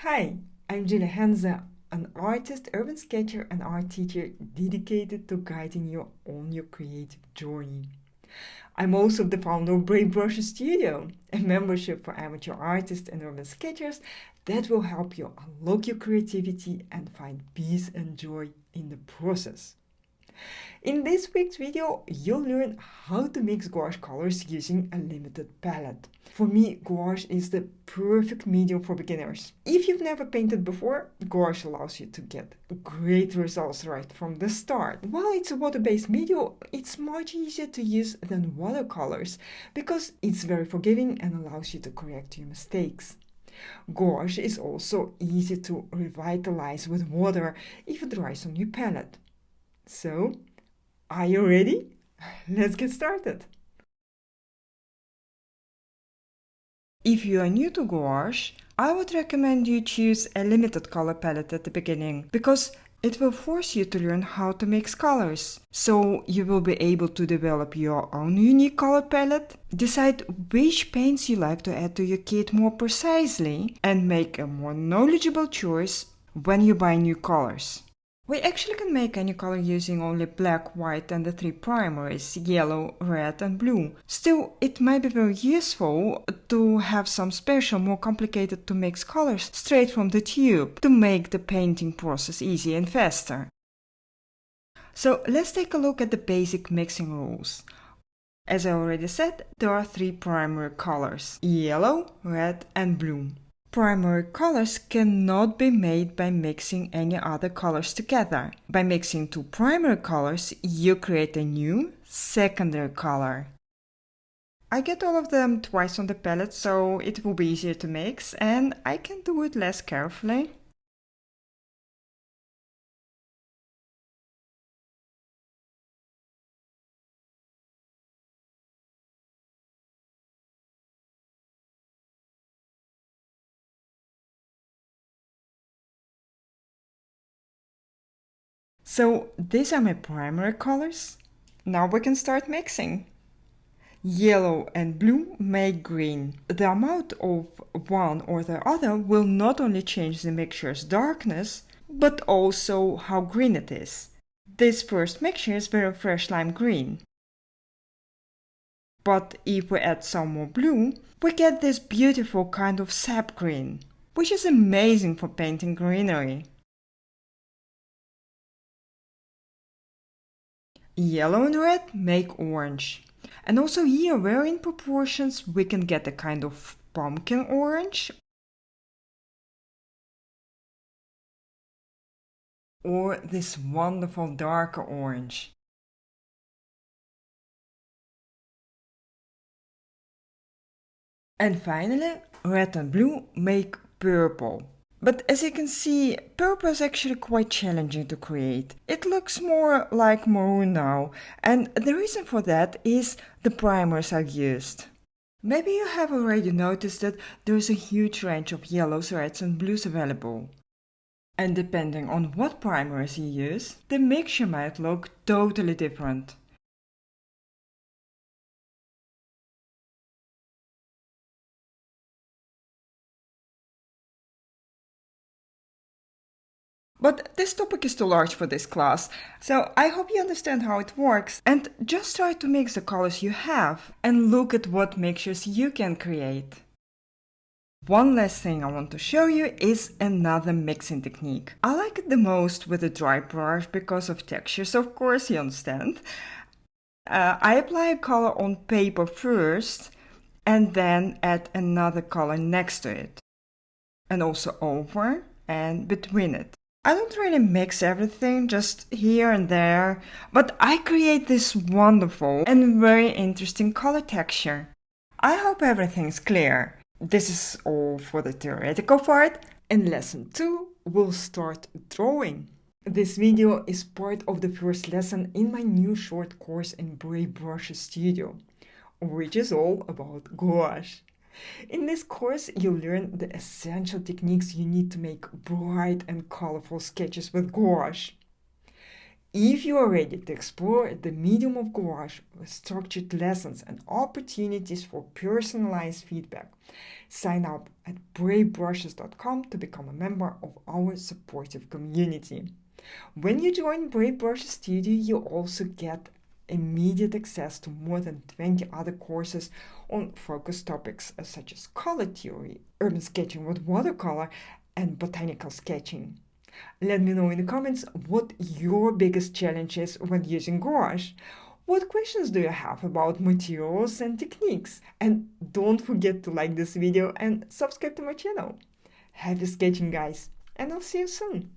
Hi, I'm Henze, an artist, urban sketcher, and art teacher dedicated to guiding you on your creative journey. I'm also the founder of Brave Brush Studio, a membership for amateur artists and urban sketchers that will help you unlock your creativity and find peace and joy in the process. In this week's video, you'll learn how to mix gouache colors using a limited palette. For me, gouache is the perfect medium for beginners. If you've never painted before, gouache allows you to get great results right from the start. While it's a water-based medium, it's much easier to use than watercolors because it's very forgiving and allows you to correct your mistakes. Gouache is also easy to revitalize with water if it dries on your palette. So, are you ready? Let's get started. If you are new to gouache, I would recommend you choose a limited color palette at the beginning because it will force you to learn how to mix colors. So you will be able to develop your own unique color palette, decide which paints you like to add to your kit more precisely, and make a more knowledgeable choice when you buy new colors. We actually can make any color using only black, white and the three primaries, yellow, red and blue. Still, it might be very useful to have some special, more complicated to mix colors straight from the tube to make the painting process easier and faster. So let's take a look at the basic mixing rules. As I already said, there are three primary colors, yellow, red and blue. Primary colors cannot be made by mixing any other colors together. By mixing two primary colors, you create a new secondary color. I get all of them twice on the palette, so it will be easier to mix, and I can do it less carefully. So these are my primary colors. Now we can start mixing. Yellow and blue make green. The amount of one or the other will not only change the mixture's darkness, but also how green it is. This first mixture is very fresh lime green. But if we add some more blue, we get this beautiful kind of sap green, which is amazing for painting greenery. Yellow and red make orange. And also here, where in proportions we can get a kind of pumpkin orange or this wonderful darker orange. And finally, red and blue make purple. But as you can see, purple is actually quite challenging to create. It looks more like maroon now, and the reason for that is the primers I've used. Maybe you have already noticed that there is a huge range of yellows, reds and blues available. And depending on what primers you use, the mixture might look totally different. But this topic is too large for this class, so I hope you understand how it works and just try to mix the colors you have and look at what mixtures you can create. One last thing I want to show you is another mixing technique. I like it the most with a dry brush because of textures, of course, you understand. I apply a color on paper first and then add another color next to it, and also over and between it. I don't really mix everything, just here and there, but I create this wonderful and very interesting color texture. I hope everything's clear. This is all for the theoretical part. In lesson 2, we'll start drawing. This video is part of the first lesson in my new short course in Brave Brush Studio, which is all about gouache. In this course, you'll learn the essential techniques you need to make bright and colorful sketches with gouache. If you are ready to explore the medium of gouache with structured lessons and opportunities for personalized feedback, sign up at bravebrushes.com to become a member of our supportive community. When you join Brave Brushes Studio, you also get immediate access to more than 20 other courses on focused topics such as color theory, urban sketching with watercolor, and botanical sketching. Let me know in the comments what your biggest challenge is when using gouache. What questions do you have about materials and techniques? And don't forget to like this video and subscribe to my channel. Happy sketching, guys, and I'll see you soon.